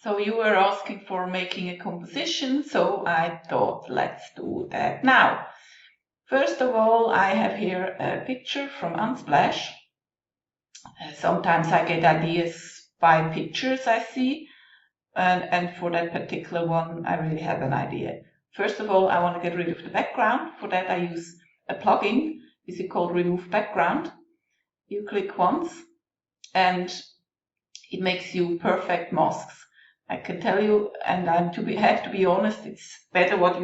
So you were asking for making a composition, so I thought let's do that now. First of all, I have here a picture from Unsplash. Sometimes I get ideas by pictures I see, and for that particular one I really have an idea. First of all, I want to get rid of the background. For that I use a plugin. This is called Remove Background. You click once and it makes you perfect masks. I can tell you, and have to be honest, it's better what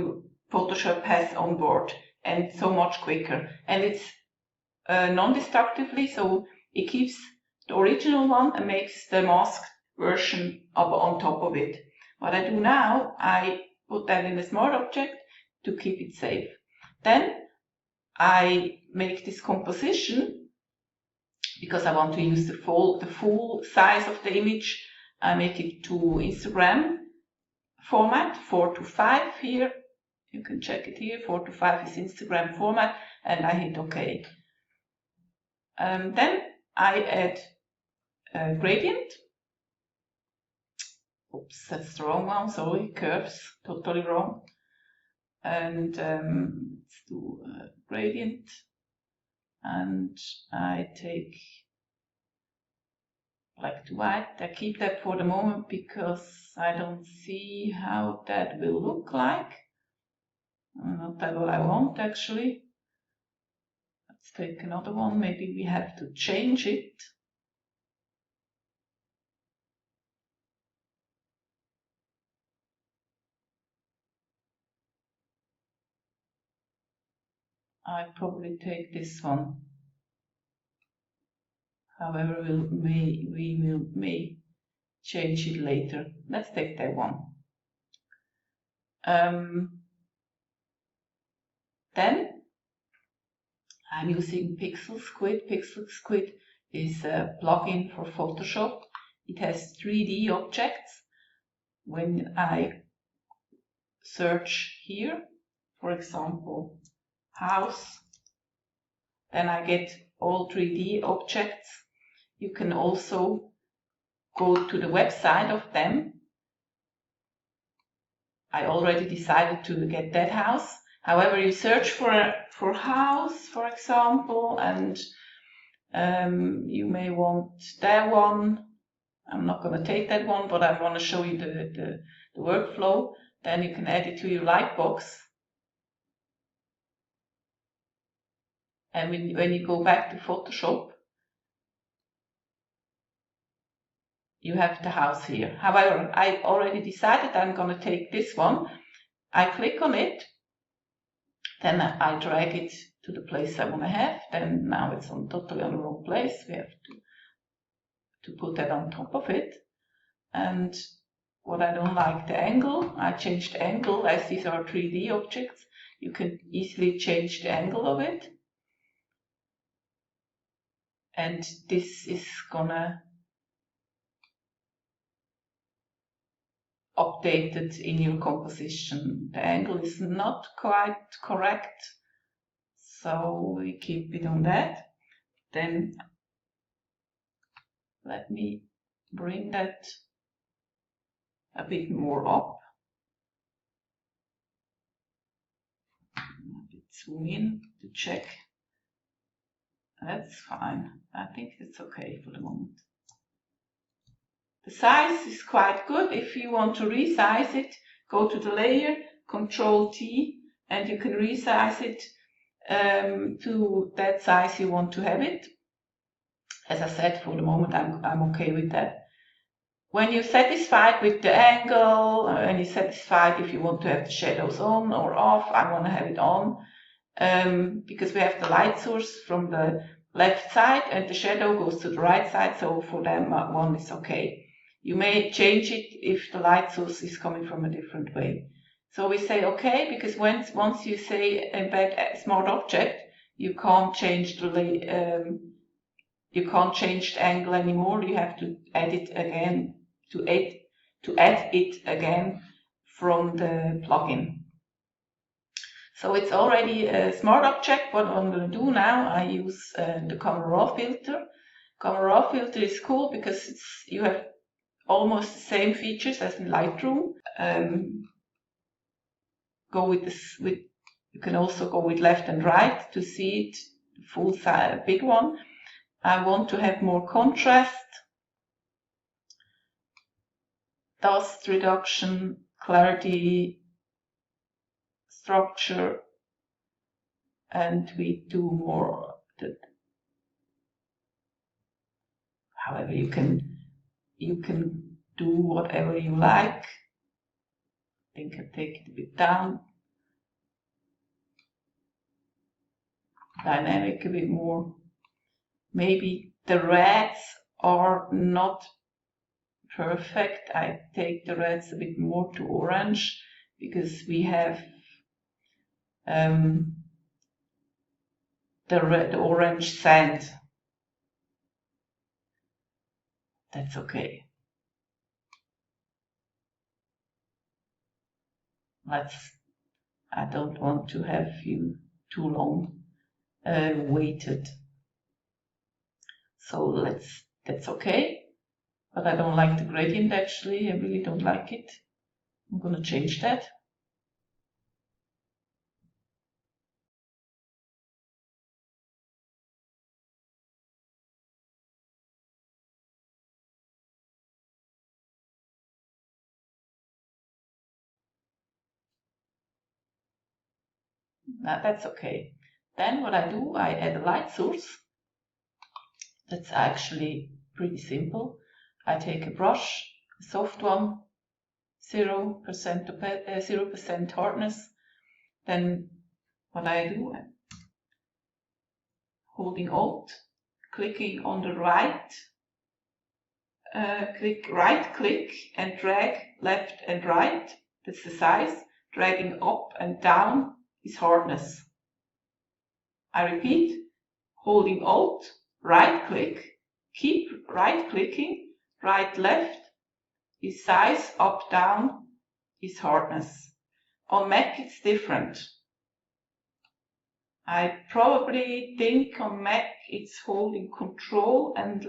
Photoshop has on board, and so much quicker. And it's non-destructively, so it keeps the original one and makes the masked version up on top of it. What I do now, I put that in a smart object to keep it safe. Then I make this composition because I want to use the full size of the image. I make it to Instagram format, 4:5 here. You can check it here, 4:5 is Instagram format, and I hit OK. Then I add a gradient. Oops, that's the wrong one, sorry, curves, totally wrong. And let's do a gradient. And I take black to white. I keep that for the moment because I don't see how that will look like. Not that what I want actually. Let's take another one. Maybe we have to change it. I'll probably take this one. However, we may change it later. Let's take that one. Then I'm using Pixel Squid. Pixel Squid is a plugin for Photoshop. It has 3D objects. When I search here, for example, house, then I get all 3D objects. You can also go to the website of them. I already decided to get that house. However, you search for house, for example, and you may want that one. I'm not going to take that one, but I want to show you the workflow. Then you can add it to your lightbox. And when you go back to Photoshop, you have the house here. However, I already decided I'm going to take this one. I click on it, then I drag it to the place I want to have. Then now it's totally on the wrong place. We have to put that on top of it. And what I don't like, the angle, I changed the angle. As these are 3D objects, you can easily change the angle of it. And this is gonna update it in your composition. The angle is not quite correct, so we keep it on that. Then let me bring that a bit more up. A bit zoom in to check. That's fine. I think it's okay for the moment. The size is quite good. If you want to resize it, go to the layer, Control T, and you can resize it to that size you want to have it. As I said, for the moment I'm okay with that. When you're satisfied with the angle, and you're satisfied if you want to have the shadows on or off, I want to have it on. Because we have the light source from the left side and the shadow goes to the right side, so for them one is okay. You may change it if the light source is coming from a different way. So we say okay, because once you say embed a smart object, you can't change the angle anymore. You have to add it again to add it again from the plugin. So it's already a smart object. What I'm going to do now, I use the Camera Raw filter. Camera Raw filter is cool because you have almost the same features as in Lightroom. Go with this. You can also go with left and right to see it, full size, big one. I want to have more contrast, dust reduction, clarity, structure, and we do more. However, you can do whatever you like. I think I take it a bit down. Dynamic a bit more. Maybe the reds are not perfect. I take the reds a bit more to orange because we have the orange sand. That's okay. I don't want to have you too long waited. So that's okay. But I don't like the gradient actually. I really don't like it. I'm gonna change that. Now that's okay. Then what I do, I add a light source. That's actually pretty simple. I take a brush, a soft one, 0% hardness. Then what I do, I'm holding Alt, clicking on the right, right click and drag left and right. That's the size. Dragging up and down is hardness. I repeat, holding Alt, right click, keep right clicking, right left is size, up down is hardness. On Mac it's different. I probably think on Mac it's holding Control and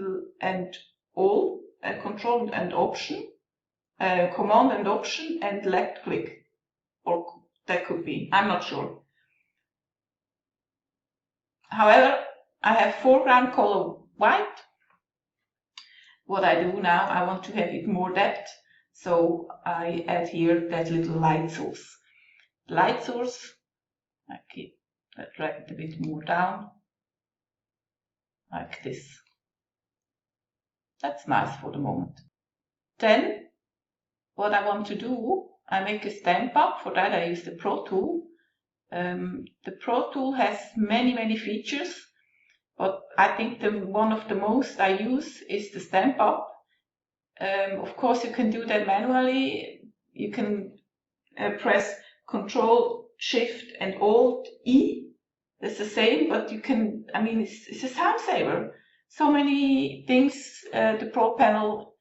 Alt, Control and Option, Command and Option and left click, or that could be, I'm not sure. However, I have foreground color white. What I do now, I want to have it more depth, so I add here that little light source. Light source, I drag it a bit more down, like this. That's nice for the moment. Then, what I want to do, I make a stamp up. For that I use the Pro Tool. The Pro Tool has many features, but I think one of the most I use is the stamp up. Of course, you can do that manually. You can press Control, Shift, and Alt E. That's the same, but you can. I mean, it's a time saver. So many things. The Pro Panel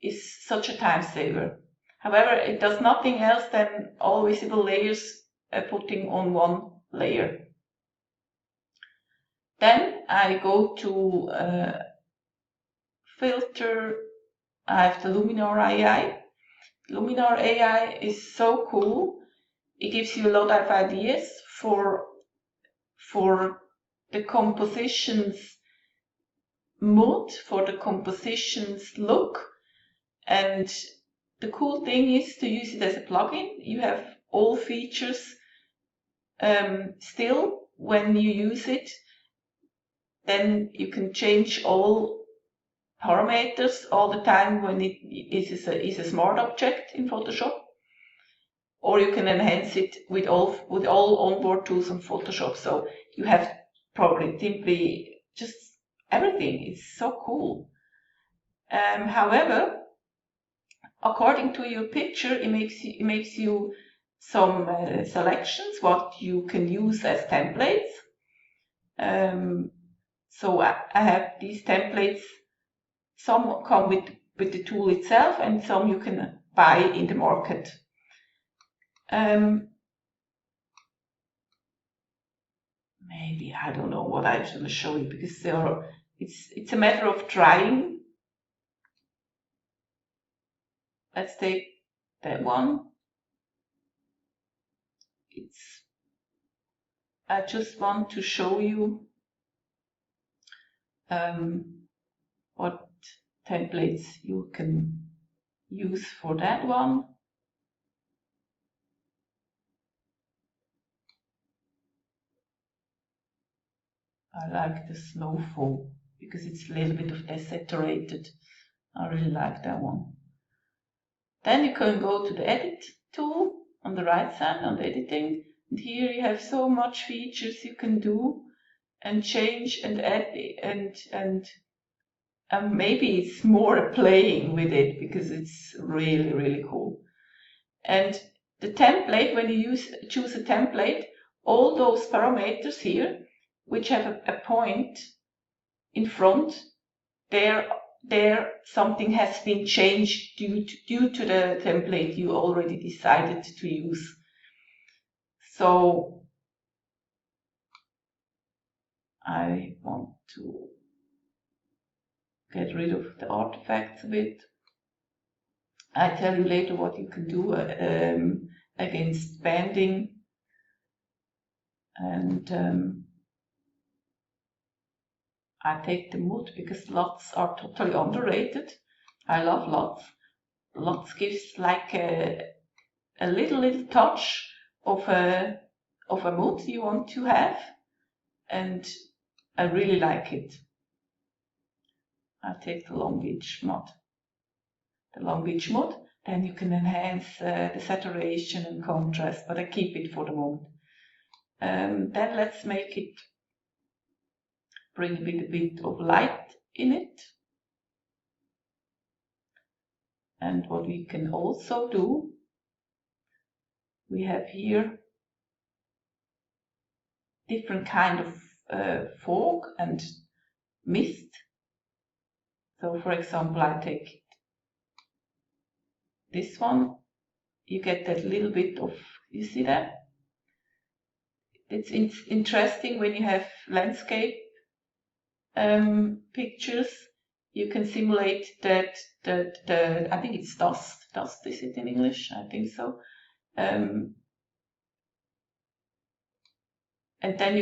is such a time saver. However, it does nothing else than all visible layers putting on one layer. Then I go to Filter. I have the Luminar AI. Luminar AI is so cool. It gives you a lot of ideas for the composition's mood, for the composition's look. And the cool thing is to use it as a plugin. You have all features still when you use it. Then you can change all parameters all the time when it is a smart object in Photoshop. Or you can enhance it with all onboard tools in Photoshop. So you have probably simply just everything. It's so cool. However, according to your picture, it makes you some selections what you can use as templates. So I have these templates. Some come with the tool itself, and some you can buy in the market. Maybe I don't know what I should show you because it's a matter of trying. let's take that one. I just want to show you what templates you can use for that one. I like the snowfall because it's a little bit of desaturated. I really like that one. Then you can go to the edit tool on the right side on the editing, and here you have so much features you can do and change and add, and maybe it's more playing with it because it's really, really cool. And the template, when you choose a template, all those parameters here, which have a point in front, there something has been changed due to the template you already decided to use. So I want to get rid of the artifacts a bit. I tell you later what you can do against banding. And I take the mood because lots are totally underrated. I love lots. Lots gives like a little touch of a mood you want to have, and I really like it. I take the Long Beach mod. The Long Beach mod, then you can enhance the saturation and contrast, but I keep it for the moment. Then let's make it, bring a bit of light in it. And what we can also do, we have here different kind of fog and mist. So for example, I take this one, you get that little bit of, you see that? It's interesting when you have landscape pictures, you can simulate that I think it's dust. Dust, is it in English? I think so. And then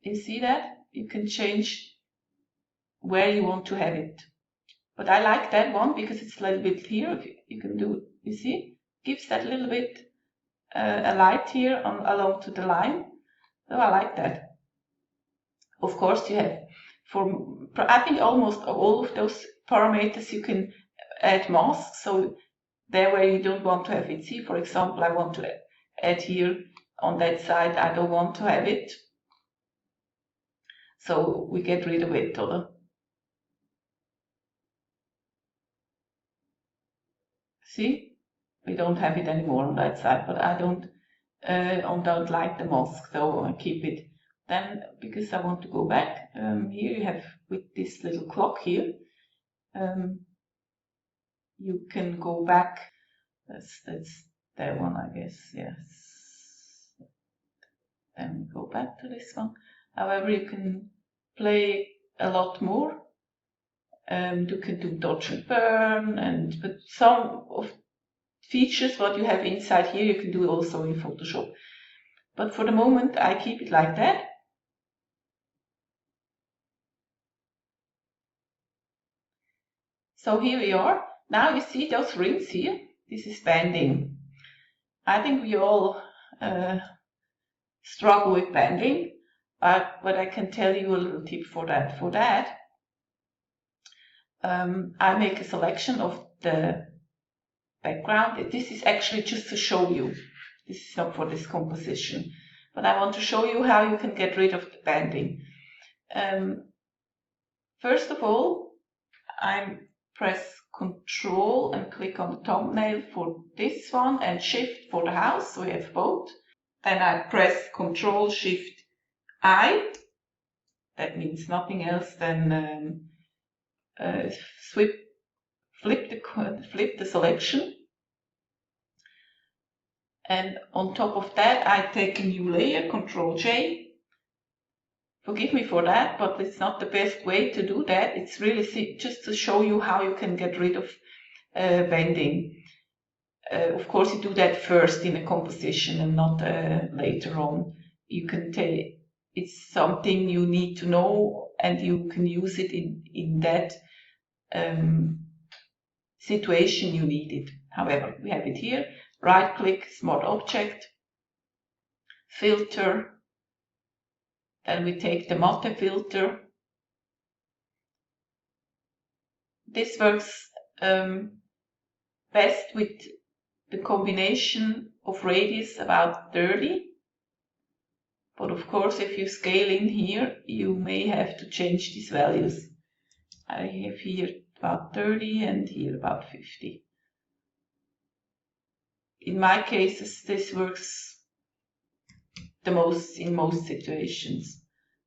you see that? You can change where you want to have it. But I like that one because it's a little bit here. You can do, you see? Gives that little bit a light here along to the line. So I like that. Of course, you have, I think almost all of those parameters you can add masks. So there where you don't want to have it. See, for example, I want to add here on that side, I don't want to have it. So we get rid of it. See, we don't have it anymore on that side, but I don't like the mask, so I keep it. Then, because I want to go back, here you have with this little clock here, you can go back. That's that one, I guess. Yes. Then go back to this one. However, you can play a lot more. You can do dodge and burn, but some of features what you have inside here you can do also in Photoshop. But for the moment I keep it like that. So here we are. Now you see those rings here. This is banding. I think we all struggle with banding, but I can tell you a little tip for that. For that, I make a selection of the background. This is actually just to show you. This is not for this composition, but I want to show you how you can get rid of the banding. First of all, I press Control and click on the thumbnail for this one and Shift for the house, so we have both. Then I press Control Shift I. That means nothing else than flip the selection. And on top of that, I take a new layer, Control J. Forgive me for that, but it's not the best way to do that. It's really just to show you how you can get rid of bending. Of course, you do that first in a composition and not later on. You can take, it's something you need to know, and you can use it in that situation you need it. However, we have it here. Right click, Smart Object, Filter. Then we take the matte filter. This works best with the combination of radius about 30. But of course, if you scale in here, you may have to change these values. I have here about 30 and here about 50. In my cases, this works the most in most situations.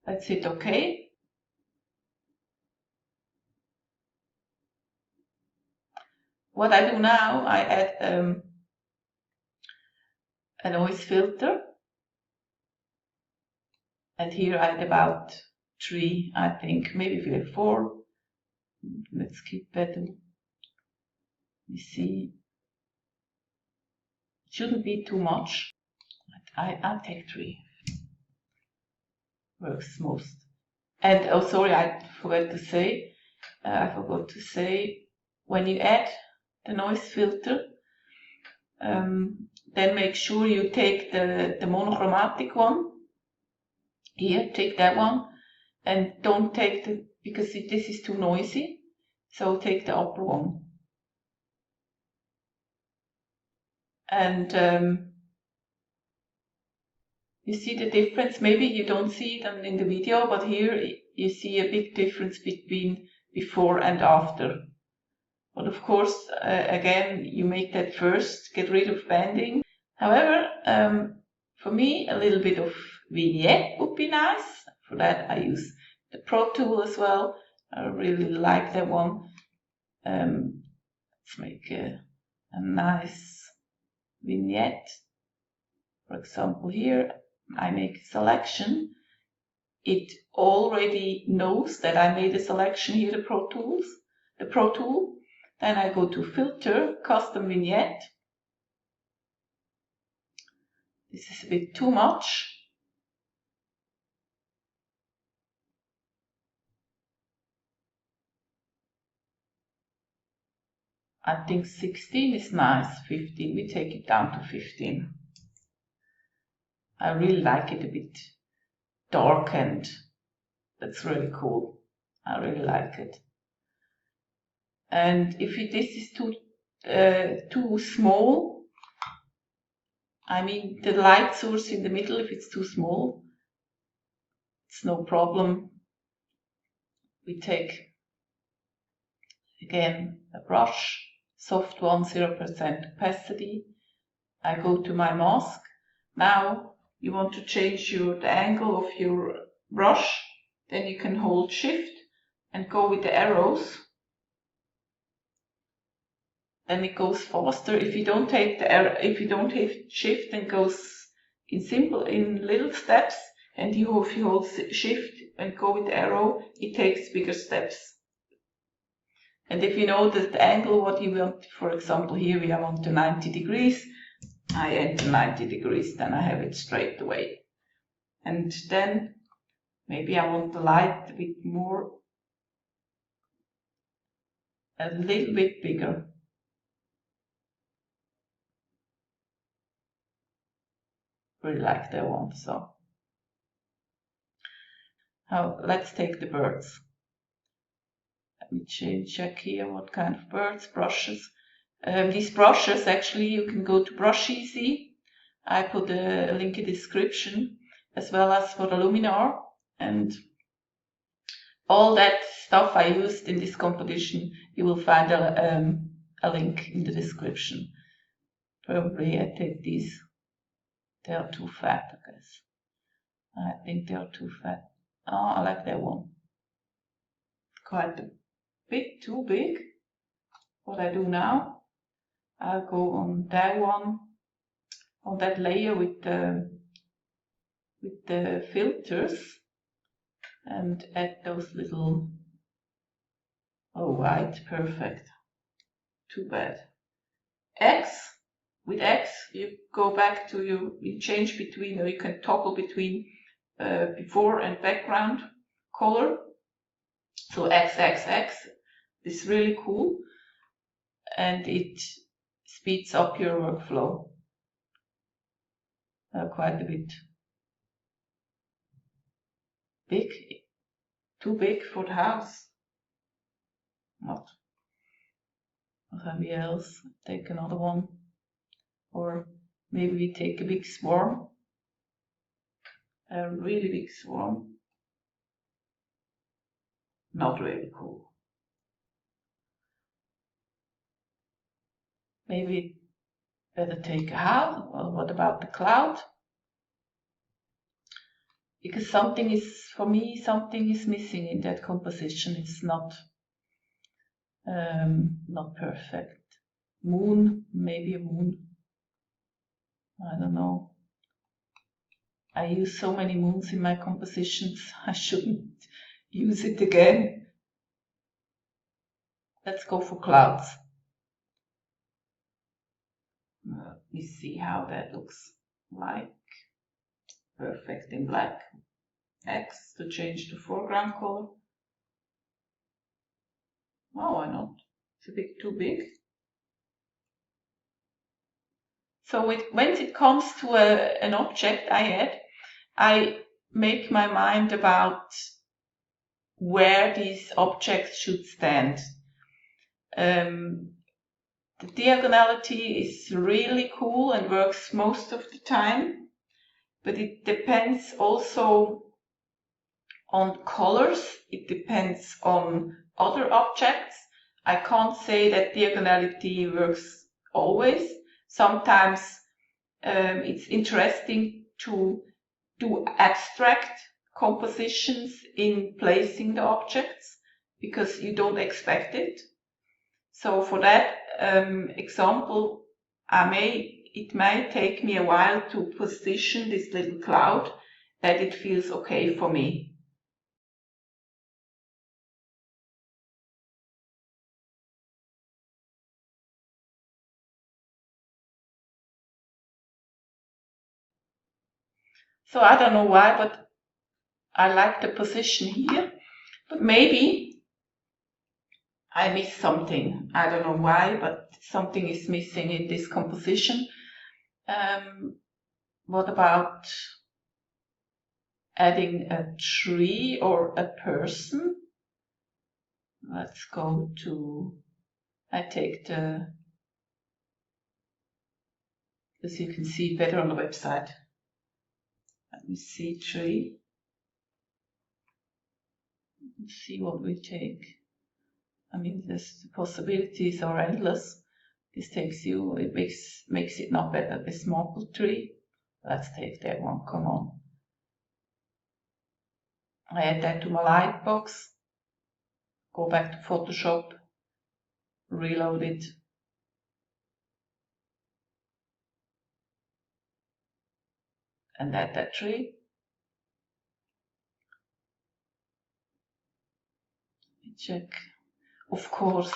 Let's hit OK. What I do now, I add a noise filter. And here I add about 3, I think, maybe we have 4. Let's keep that. You see, it shouldn't be too much. I'll take 3. Works most. And oh, sorry, I forgot to say. When you add the noise filter, then make sure you take the monochromatic one. Here, take that one, and don't take because this is too noisy, so take the upper one. And you see the difference. Maybe you don't see it in the video, but here you see a big difference between before and after. But of course, again, you make that first, get rid of bending. However, for me, a little bit of vignette would be nice. For that, I use the Pro Tool as well. I really like that one. Let's make a nice vignette. For example, here I make a selection. It already knows that I made a selection here, the Pro Tool. Then I go to Filter, Custom Vignette. This is a bit too much. I think 16 is nice, 15, we take it down to 15. I really like it a bit dark, and that's really cool. I really like it. And if this is too small, I mean the light source in the middle, if it's too small, it's no problem. We take again a brush, soft one, 0% opacity. I go to my mask. Now you want to change the angle of your brush, then you can hold Shift and go with the arrows. Then it goes faster. If you don't take if you don't hit Shift, then it goes in little steps. And if you hold Shift and go with the arrow, it takes bigger steps. And if you know that the angle what you want, for example, here we are on to 90 degrees. I enter 90 degrees, then I have it straight away. And then maybe I want the light a bit more, a little bit bigger. Really like that one. So now let's take the birds. Let me check here what kind of birds, brushes. These brushes, actually, you can go to Brush Easy. I put a link in the description, as well as for the Luminar. And all that stuff I used in this composition, you will find a link in the description. Probably I take these. They are too fat, I guess. I think they are too fat. Oh, I like that one. Quite a bit too big. What I do now, I'll go on that one, on that layer with the filters, and add those little, oh, white, perfect. Too bad. X, with X you go back to you change between, or you can toggle between before and background color. So X, X, X is really cool, and it speeds up your workflow quite a bit. Big, too big for the house. Not. What have we else? Take another one, or maybe we take a big swarm, a really big swarm. Not really cool. Maybe better take a house. Well, what about the cloud? Because something is, for me, something is missing in that composition. It's not perfect. Moon, maybe a moon. I don't know. I use so many moons in my compositions. I shouldn't use it again. Let's go for clouds. Let me see how that looks like. Perfect in black. X to change the foreground color. Oh, why not? It's a bit too big. So when it comes to an object I add, I make my mind about where these objects should stand. The diagonality is really cool and works most of the time, but it depends also on colors. It depends on other objects. I can't say that diagonality works always. Sometimes it's interesting to do abstract compositions in placing the objects because you don't expect it. So for that example, it may take me a while to position this little cloud that it feels okay for me. So I don't know why, but I like the position here, but maybe I miss something. I don't know why, but something is missing in this composition. What about adding a tree or a person? Let's go to, I take the, as you can see better on the website. Let me see tree. Let's see what we take. I mean, the possibilities are endless. This takes you, it makes it not better. This maple tree. Let's take that one, come on. I add that to my light box. Go back to Photoshop. Reload it. And add that tree. Check. Of course,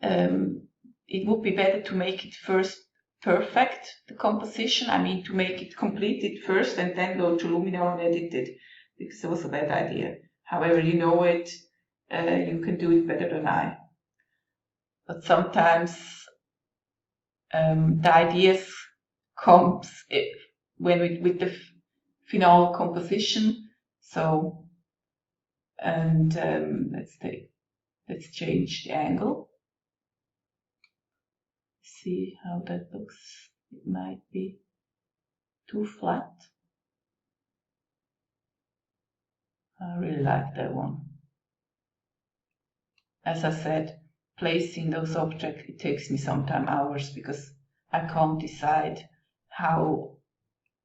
it would be better to make it first perfect, the composition. I mean, to make it complete it first and then go to Luminar and edit it, because it was a bad idea. However, you know it, you can do it better than I. But sometimes the ideas comes with the final composition. So, and let's change the angle. See how that looks. It might be too flat. I really like that one. As I said, placing those objects, it takes me sometimes hours because I can't decide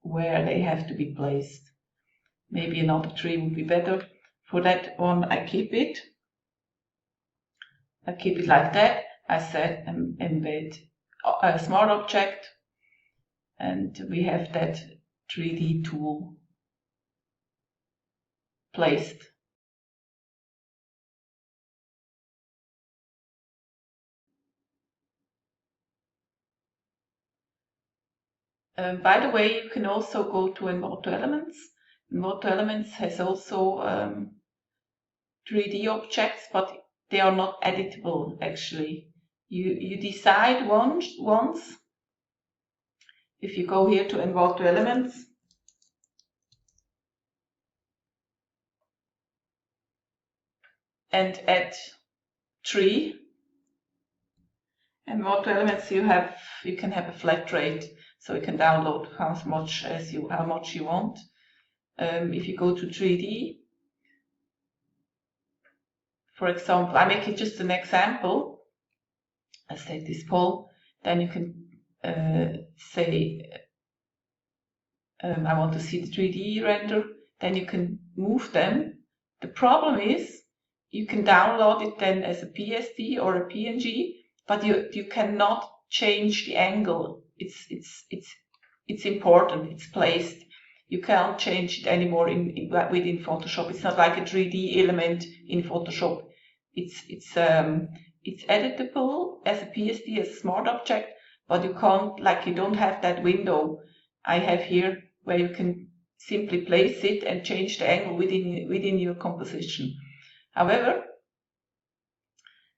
where they have to be placed. Maybe another tree would be better. For that one, I keep it. I keep it like that. I said embed a smart object, and we have that 3D tool placed. By the way, you can also go to Envato Elements. Envato Elements has also 3D objects, but they are not editable actually. You decide once. If you go here to Envato Elements, and add tree, Envato Elements you can have a flat rate, so you can download how much you want. If you go to 3D, for example, I make it just an example. Let's take this pole. Then you can say I want to see the 3D render. Then you can move them. The problem is you can download it then as a PSD or a PNG, but you cannot change the angle. It's important. It's placed. You can't change it anymore within Photoshop. It's not like a 3D element in Photoshop. It's editable as a PSD, as a smart object, but you can't, like, you don't have that window I have here where you can simply place it and change the angle within your composition. However,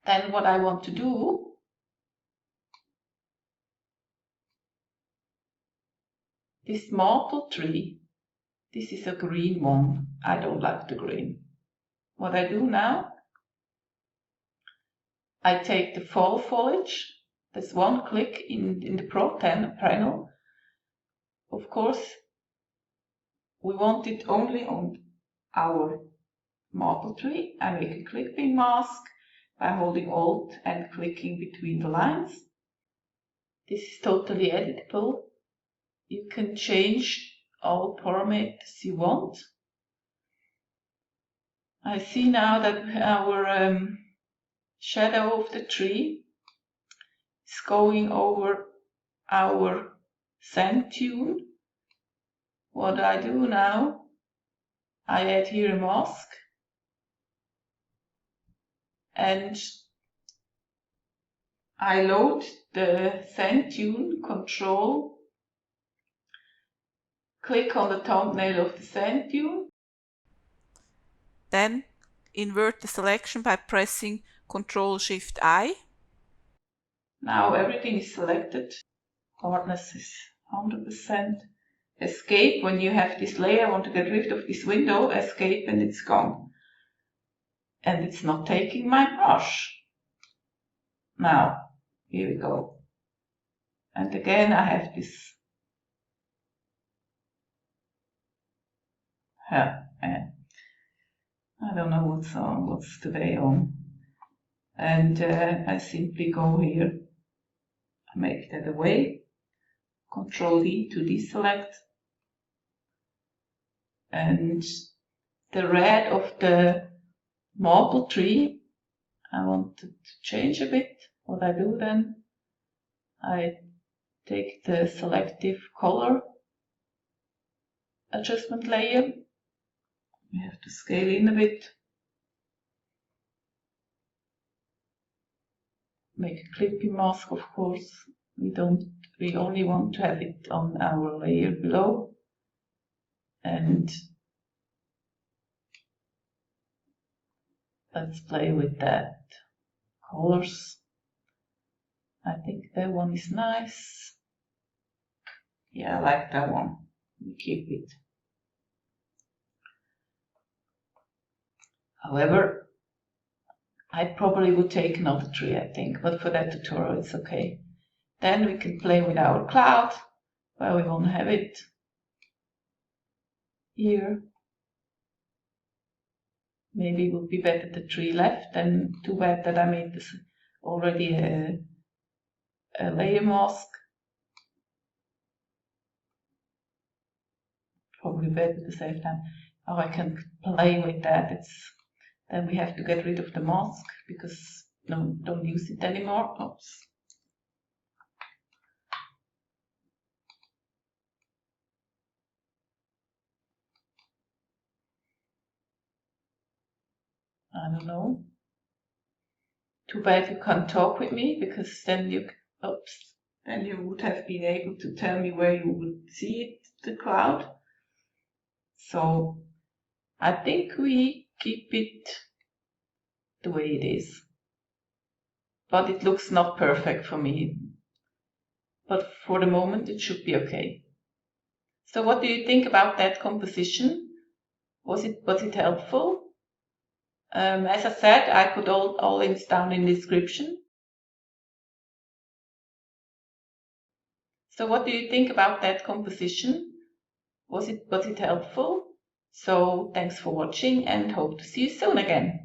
then what I want to do, this maple tree, this is a green one. I don't like the green. What I do now, I take the fall foliage. That's one click in the Pro panel. Of course, we want it only on our maple tree. I make a clipping mask by holding Alt and clicking between the lines. This is totally editable. You can change all parameters you want. I see now that our shadow of the tree is going over our sand dune. What I do now, I add here a mask and I load the sand dune control, click on the thumbnail of the sand dune, then invert the selection by pressing Ctrl-Shift-I. Now everything is selected. Hardness is 100%. Escape, when you have this layer, I want to get rid of this window, escape and it's gone. And it's not taking my brush. Now, here we go. And again I have this I don't know what's today on. And I simply go here, make that away, Ctrl-D to deselect. And the red of the maple tree, I want to change a bit. What I do then, I take the selective color adjustment layer. We have to scale in a bit. Make a clipping mask, of course. We only want to have it on our layer below. And let's play with that. Colors. I think that one is nice. Yeah, I like that one. We keep it. However, I probably would take another tree, I think, but for that tutorial it's okay. Then we can play with our cloud, where we want to have it. Here. Maybe it would be better the tree left, and too bad that I made this already a layer mask. Probably better to save time. Now I can play with that. Then we have to get rid of the mask because don't use it anymore. Oops. I don't know. Too bad you can't talk with me because then oops, then you would have been able to tell me where you would see it, the cloud. So I think we keep it the way it is. But it looks not perfect for me. But for the moment it should be okay. So what do you think about that composition? Was it helpful? As I said, I put all links down in the description. So what do you think about that composition? Was it helpful? So thanks for watching and hope to see you soon again.